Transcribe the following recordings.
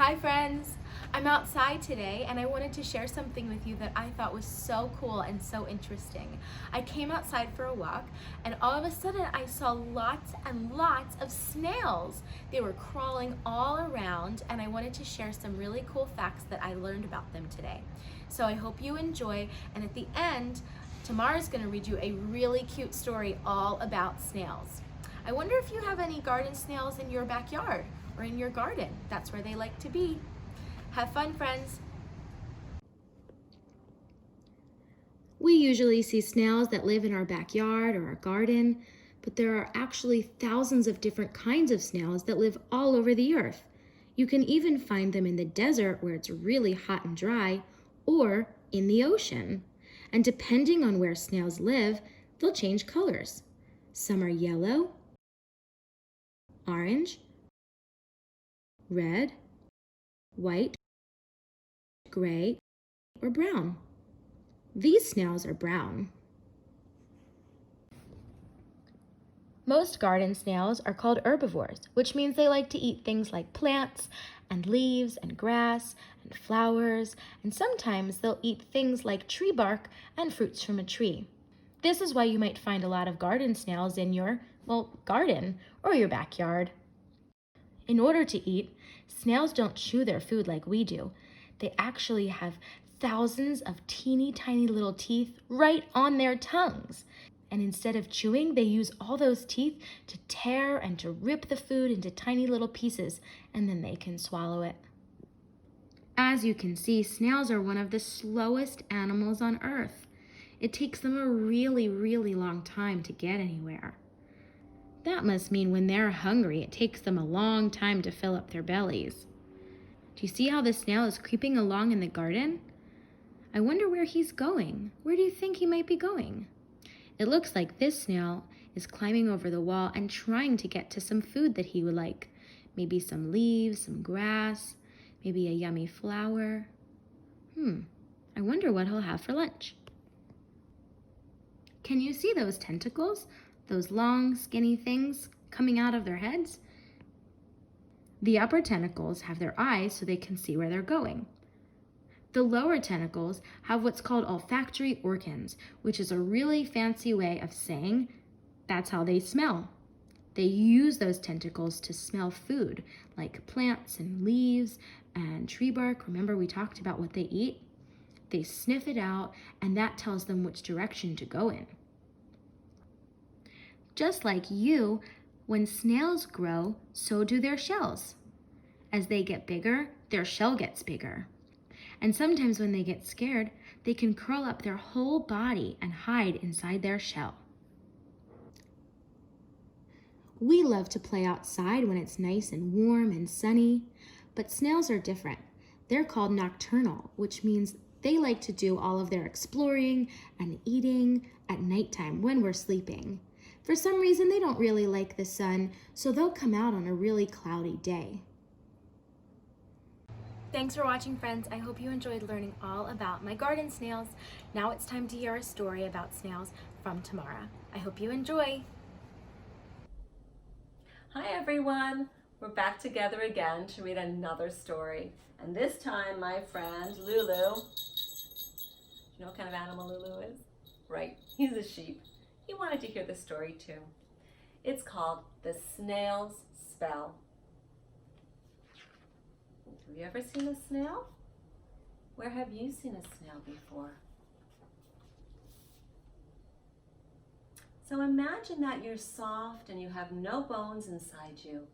Hi friends! I'm outside today and I wanted to share something with you that I thought was so cool and so interesting. I came outside for a walk and all of a sudden I saw lots and lots of snails. They were crawling all around and I wanted to share some really cool facts that I learned about them today. So I hope you enjoy, and at the end, Tamara's going to read you a really cute story all about snails. I wonder if you have any garden snails in your backyard or in your garden. That's where they like to be. Have fun, friends. We usually see snails that live in our backyard or our garden, but there are actually thousands of different kinds of snails that live all over the earth. You can even find them in the desert where it's really hot and dry, or in the ocean. And depending on where snails live, they'll change colors. Some are yellow, orange, red, white, gray, or brown. These snails are brown. Most garden snails are called herbivores, which means they like to eat things like plants and leaves and grass and flowers, and sometimes they'll eat things like tree bark and fruits from a tree. This is why you might find a lot of garden snails in your, garden or your backyard. In order to eat, snails don't chew their food like we do. They actually have thousands of teeny tiny little teeth right on their tongues. And instead of chewing, they use all those teeth to tear and to rip the food into tiny little pieces, and then they can swallow it. As you can see, snails are one of the slowest animals on Earth. It takes them a really, really long time to get anywhere. That must mean when they're hungry, it takes them a long time to fill up their bellies. Do you see how the snail is creeping along in the garden? I wonder where he's going. Where do you think he might be going? It looks like this snail is climbing over the wall and trying to get to some food that he would like. Maybe some leaves, some grass, maybe a yummy flower. I wonder what he'll have for lunch. Can you see those tentacles? Those long, skinny things coming out of their heads? The upper tentacles have their eyes so they can see where they're going. The lower tentacles have what's called olfactory organs, which is a really fancy way of saying that's how they smell. They use those tentacles to smell food, like plants and leaves and tree bark. Remember we talked about what they eat? They sniff it out, and that tells them which direction to go in. Just like you, when snails grow, so do their shells. As they get bigger, their shell gets bigger. And sometimes when they get scared, they can curl up their whole body and hide inside their shell. We love to play outside when it's nice and warm and sunny, but snails are different. They're called nocturnal, which means they like to do all of their exploring and eating at nighttime when we're sleeping. For some reason, they don't really like the sun, so they'll come out on a really cloudy day. Thanks for watching, friends. I hope you enjoyed learning all about my garden snails. Now it's time to hear a story about snails from Tamara. I hope you enjoy. Hi everyone, we're back together again to read another story. And this time my friend Lulu, you know what kind of animal Lulu is? Right, he's a sheep. He wanted to hear the story too. It's called The Snails Spell. Have you ever seen a snail? Where have you seen a snail before? So imagine that you're soft and you have no bones inside you.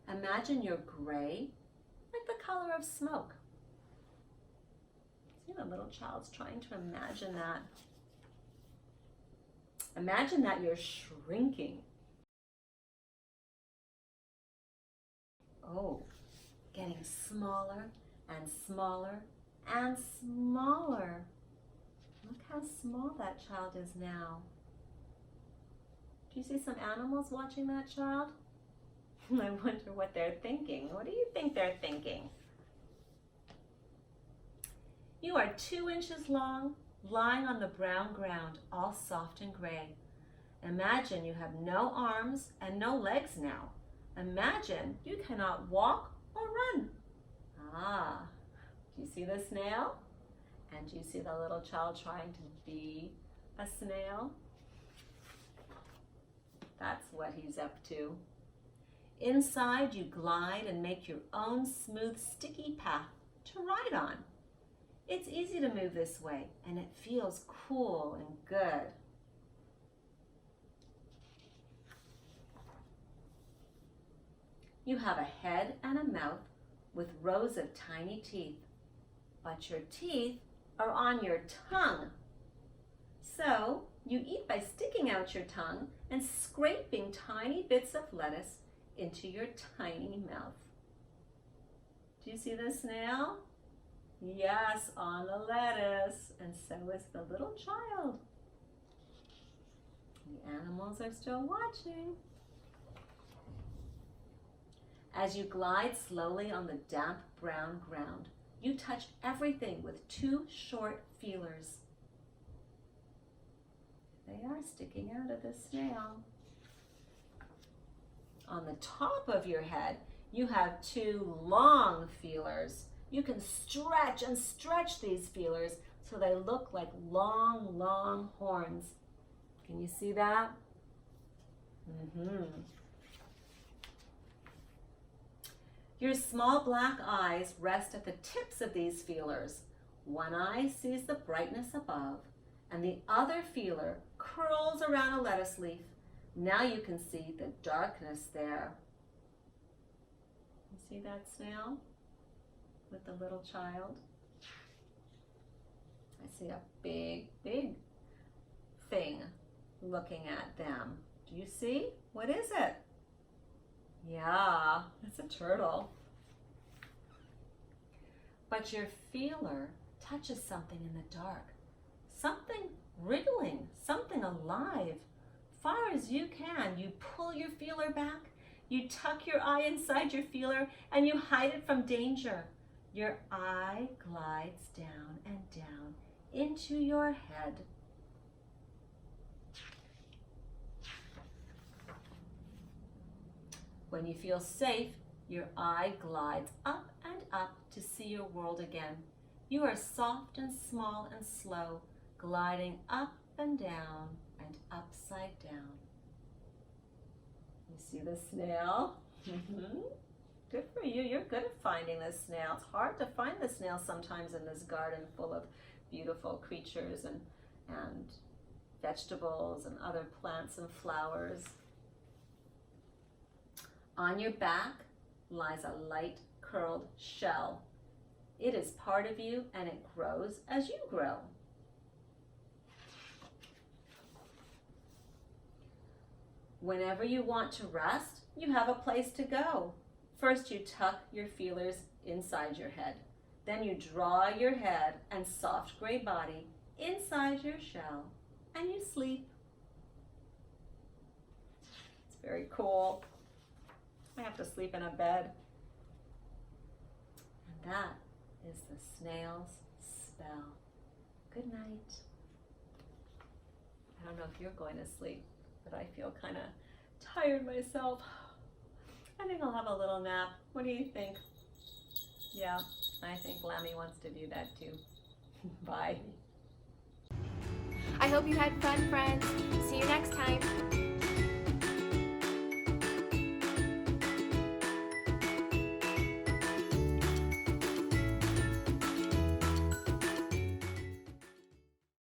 Imagine you're gray, like the color of smoke. See, the little child's trying to imagine that. Imagine that you're shrinking. Oh, getting smaller and smaller and smaller. Look how small that child is now. Do you see some animals watching that child? I wonder what they're thinking. What do you think they're thinking? You are 2 inches long, lying on the brown ground, all soft and gray. Imagine you have no arms and no legs now. Imagine you cannot walk or run. Ah, do you see the snail? And do you see the little child trying to be a snail? That's what he's up to. Inside, you glide and make your own smooth, sticky path to ride on. It's easy to move this way, and it feels cool and good. You have a head and a mouth with rows of tiny teeth, but your teeth are on your tongue. So you eat by sticking out your tongue and scraping tiny bits of lettuce into your tiny mouth. Do you see the snail? Yes, on the lettuce, and so is the little child. The animals are still watching. As you glide slowly on the damp brown ground, you touch everything with two short feelers. They are sticking out of the snail. On the top of your head, you have two long feelers. You can stretch and stretch these feelers so they look like long, long horns. Can you see that? Your small black eyes rest at the tips of these feelers. One eye sees the brightness above, and the other feeler curls around a lettuce leaf. Now you can see the darkness there. You see that snail with the little child? I see a big, big thing looking at them. Do you see? What is it? Yeah, it's a turtle. But your feeler touches something in the dark. Something wriggling, something alive. Far as you can, you pull your feeler back, you tuck your eye inside your feeler, and you hide it from danger. Your eye glides down and down into your head. When you feel safe, your eye glides up and up to see your world again. You are soft and small and slow, gliding up and down and upside down. You see the snail? Good for you. You're good at finding the snail. It's hard to find the snail sometimes in this garden full of beautiful creatures and vegetables and other plants and flowers. On your back lies a light curled shell. It is part of you and it grows as you grow. Whenever you want to rest, you have a place to go. First, you tuck your feelers inside your head. Then you draw your head and soft gray body inside your shell, and you sleep. It's very cool. I have to sleep in a bed. And that is the Snail's Spell. Good night. I don't know if you're going to sleep, but I feel kind of tired myself. I think I'll have a little nap. What do you think? Yeah, I think Lammy wants to do that too. Bye. I hope you had fun, friends. See you next time.